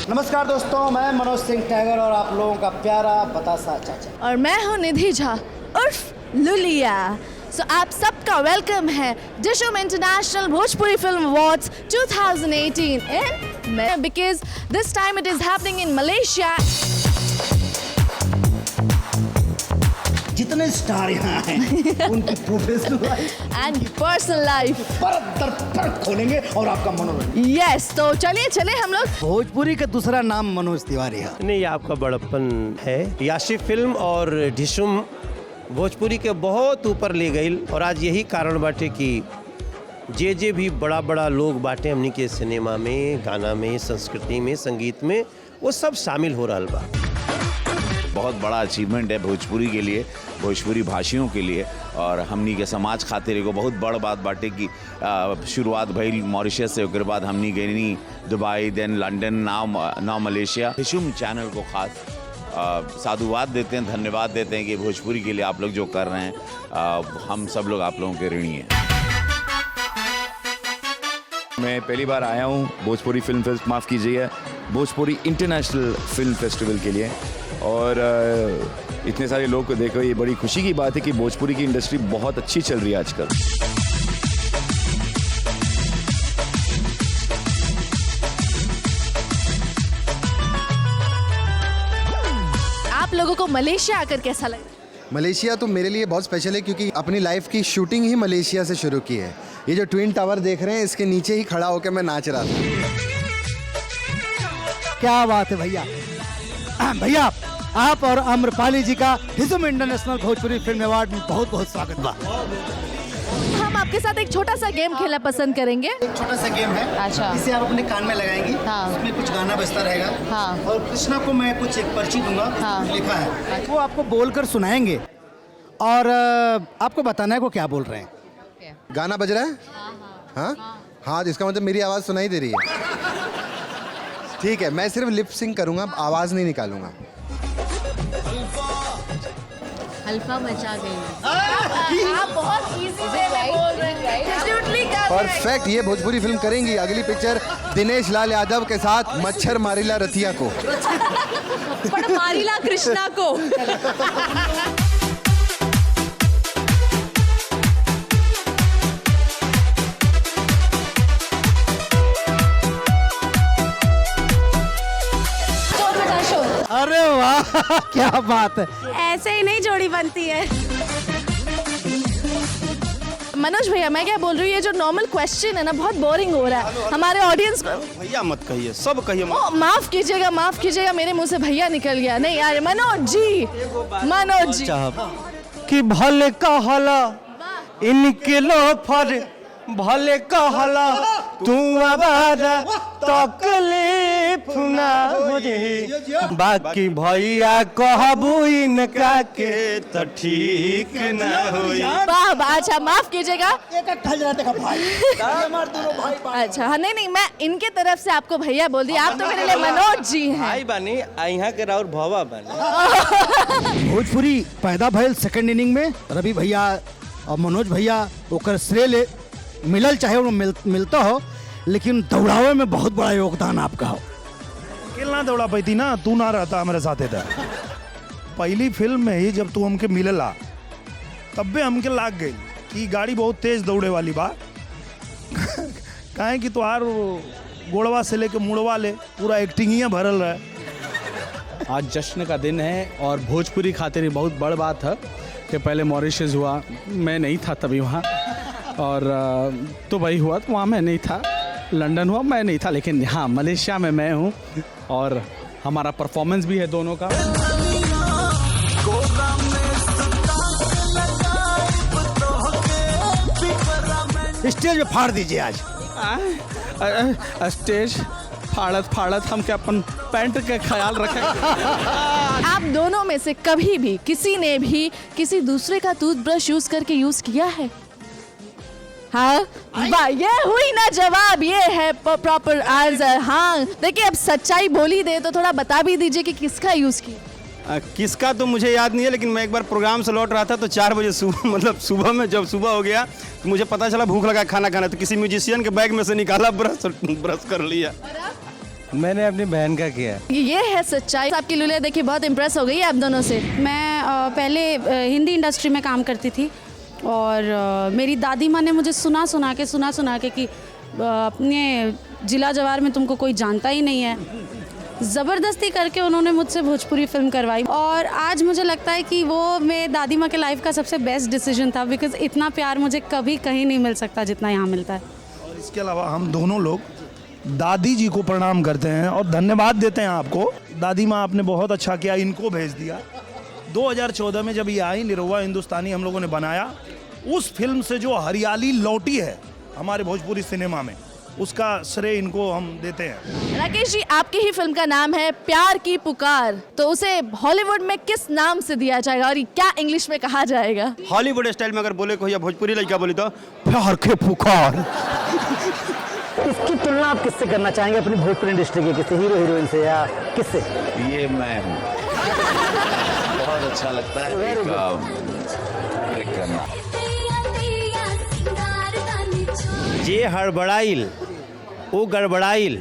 नमस्कार दोस्तों, मैं मनोज सिंह टैगर और आप लोगों का प्यारा बतासा चाचा। और मैं हूँ निधि झा उर्फ लुलिया। सो आप सबका वेलकम है Dishum international Bhojpuri film awards 2018 in because this time it is happening in Malaysia. जितने स्टार यहाँ हैं उनकी professional life and personal life परत दर परत खोलेंगे और आपका मनोरंजन। यस, तो चलिए हम लोग। भोजपुरी का दूसरा नाम मनोज तिवारी है। नहीं, आपका बड़प्पन है। याशी फिल्म और डिशुम भोजपुरी के बहुत ऊपर ले गई और आज यही कारण बाटे कि जे भी बड़ा बड़ा लोग बाटे हमनी के सिनेमा में, गाना में, संस्कृति में, संगीत में, वो सब शामिल हो रहा बा। बहुत बड़ा अचीवमेंट है भोजपुरी के लिए, भोजपुरी भाषियों के लिए और हमनी के समाज खातिर एगो बहुत बड़ बात बाटे कि शुरुआत भइल मॉरिशस से, उसके बाद हमनी गई Dubai, then London, now Malaysia. Dishum channel को खास साधुवाद देते हैं, धन्यवाद देते हैं कि भोजपुरी के लिए आप लोग जो कर रहे हैं, हम सब लोग आप लोगों के ऋणी हैं। मैं पहली बार आया हूँ भोजपुरी फिल्म फेस्ट, माफ़ कीजिए, भोजपुरी इंटरनेशनल फिल्म फेस्टिवल के लिए और इतने सारे लोग को देखो, ये बड़ी खुशी की बात है कि भोजपुरी की इंडस्ट्री बहुत अच्छी चल रही है आजकल। आप लोगों को मलेशिया आकर कैसा लगा? मलेशिया तो मेरे लिए बहुत स्पेशल है क्योंकि अपनी लाइफ की शूटिंग ही मलेशिया से शुरू की है। ये जो ट्विन टावर देख रहे हैं, इसके नीचे ही खड़ा होकर मैं नाच रहा था। क्या बात है भैया। भैया, आप और आम्रपाली जी का डिशुम इंटरनेशनल भोजपुरी फिल्म अवार्ड में बहुत बहुत स्वागत बा। हम आपके साथ एक छोटा सा गेम खेलना पसंद करेंगे। एक छोटा सा गेम है। अच्छा। इसे आप अपने कान में लगाएंगी। हाँ। उसमें कुछ गाना बजता रहेगा। हाँ। और कृष्णा को मैं कुछ एक पर्ची दूंगा। हाँ। कुछ लिखा है, वो आपको बोलकर सुनाएंगे और आपको बताना है वो क्या बोल रहे हैं। गाना बज रहा है? हाँ हाँ, तो इसका मतलब मेरी आवाज़ सुनाई दे रही है। ठीक है, मैं सिर्फ लिप सिंक करूँगा, आवाज़ नहीं निकालूंगा। अल्फा मचा गई। आप बहुत इजी वे में बोल रहे हैं। Absolutely correct। परफेक्ट, ये भोजपुरी फिल्म करेंगी। अगली पिक्चर दिनेश लाल यादव के साथ मच्छर मारिला रतिया को। पर मारिला कृष्णा को। अरे वाह, क्या बात है। ऐसे ही नहीं जोड़ी बनती है। मनोज भैया, मैं क्या बोल रही हूँ, ये जो नॉर्मल क्वेश्चन है ना, बहुत बोरिंग हो रहा है हमारे ऑडियंस को। भैया मत कहिए, सब कहिए। माफ कीजिएगा, मेरे मुंह से भैया निकल गया। नहीं यार, मनोज जी कि भले कहला इनके लो फर, भले कहला तू आवारा तकलीफ ना होई, बाकी भैया कहबू इनका के तो ठीक ना होई। वाह, अच्छा माफ कीजिएगा। भाई। अच्छा हाँ, नहीं, मैं इनके तरफ से आपको भैया बोल दिया। आप तो मेरे लिए मनोज जी हैं। भाई बानी यहाँ के राउर भवा बानी। भोजपुरी पैदा भइल सेकंड इनिंग में रवि भैया और मनोज भैया, ओकर श्रेय ले मिलल चाहे वो मिलता हो, लेकिन दौड़ावे में बहुत बड़ा योगदान आपका हो। अकेला दौड़ा पाती ना, तू ना रहता हमारे साथ था। पहली फिल्म में ही जब तू हमके मिलला तब भी हमके लाग गई कि गाड़ी बहुत तेज दौड़े वाली बा। काहे कि तुहार गोड़वा से लेके मुड़वा ले पूरा एक्टिंग ही भरल रहा। आज जश्न का दिन है और भोजपुरी खातिर ये बहुत बड़ बात है कि पहले मॉरिशस हुआ, मैं नहीं था तभी वहाँ, और दुबई हुआ तो वहाँ मैं नहीं था, लंदन हुआ मैं नहीं था, लेकिन यहाँ मलेशिया में मैं हूँ और हमारा परफॉर्मेंस भी है दोनों का। स्टेज पे फाड़ दीजिए आज। स्टेज फाड़त हम क्या अपन पैंट के ख्याल रखें। आप दोनों में से कभी भी किसी ने भी किसी दूसरे का टूथब्रश यूज करके यूज किया है? हाँ, वाह, ये हुई ना जवाब, ये है प्रॉपर आंसर। हाँ, देखिए अब सच्चाई बोली दे तो थोड़ा बता भी दीजिए कि किसका यूज किया। किसका तो मुझे याद नहीं है, लेकिन मैं एक बार प्रोग्राम से लौट रहा था तो 4 बजे सुबह, मतलब सुबह में जब सुबह हो गया तो मुझे पता चला भूख लगा खाना खाना, तो किसी म्यूजिशियन के बैग में से निकाला, ब्रश कर लिया। मैंने अपनी बहन का किया है। ये है सच्चाई। आपकी लुलिया देखिए बहुत इम्प्रेस हो गई आप दोनों से। मैं पहले हिंदी इंडस्ट्री में काम करती थी और मेरी दादी माँ ने मुझे सुना सुना के कि अपने जिला जवार में तुमको कोई जानता ही नहीं है, ज़बरदस्ती करके उन्होंने मुझसे भोजपुरी फिल्म करवाई। और आज मुझे लगता है कि वो मेरे दादी माँ के लाइफ का सबसे बेस्ट डिसीजन था, बिकॉज़ इतना प्यार मुझे कभी कहीं नहीं मिल सकता जितना यहाँ मिलता है। और इसके अलावा हम दोनों लोग दादी जी को प्रणाम करते हैं और धन्यवाद देते हैं आपको। दादी माँ आपने बहुत अच्छा किया, इनको भेज दिया। 2014 में जब ये आई निरहुआ हिंदुस्तानी हम लोगों ने बनाया, उस फिल्म से जो हरियाली लौटी है हमारे भोजपुरी सिनेमा में, उसका श्रेय इनको हम देते हैं। राकेश जी, आपकी ही फिल्म का नाम है प्यार की पुकार, तो उसे हॉलीवुड में किस नाम से दिया जाएगा और क्या इंग्लिश में कहा जाएगा? हॉलीवुड स्टाइल में अगर बोले कोई या भोजपुरी लड़का बोली तो प्यार के पुकार। इसकी तुलना आप किससे करना चाहेंगे अपनी भोजपुरी इंडस्ट्री के, किसी हीरो हीरोइन से या किससे? ये मैं हूँ। बहुत अच्छा लगता है एक करना। जे हड़बड़ाइल वो गड़बड़ाइल,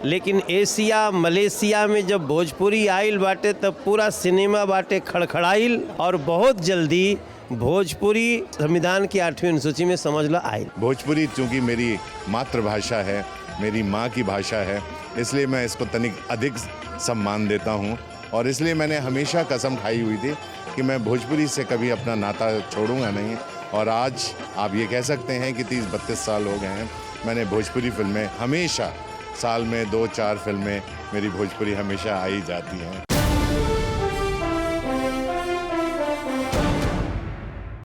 लेकिन एशिया मलेशिया में जब भोजपुरी आइल बाटे तब पूरा सिनेमा बाटे खड़खड़ाइल। और बहुत जल्दी भोजपुरी संविधान की 8वीं अनुसूची में समझ लो आइल। भोजपुरी चूँकि मेरी मातृभाषा है, मेरी माँ की भाषा है, इसलिए मैं इसको तनिक अधिक सम्मान देता हूँ। और इसलिए मैंने हमेशा कसम खाई हुई थी कि मैं भोजपुरी से कभी अपना नाता छोड़ूंगा नहीं। और आज आप ये कह सकते हैं कि 30-32 साल हो गए हैं, मैंने भोजपुरी फिल्में हमेशा, साल में 2-4 फिल्में मेरी भोजपुरी हमेशा आई जाती हैं।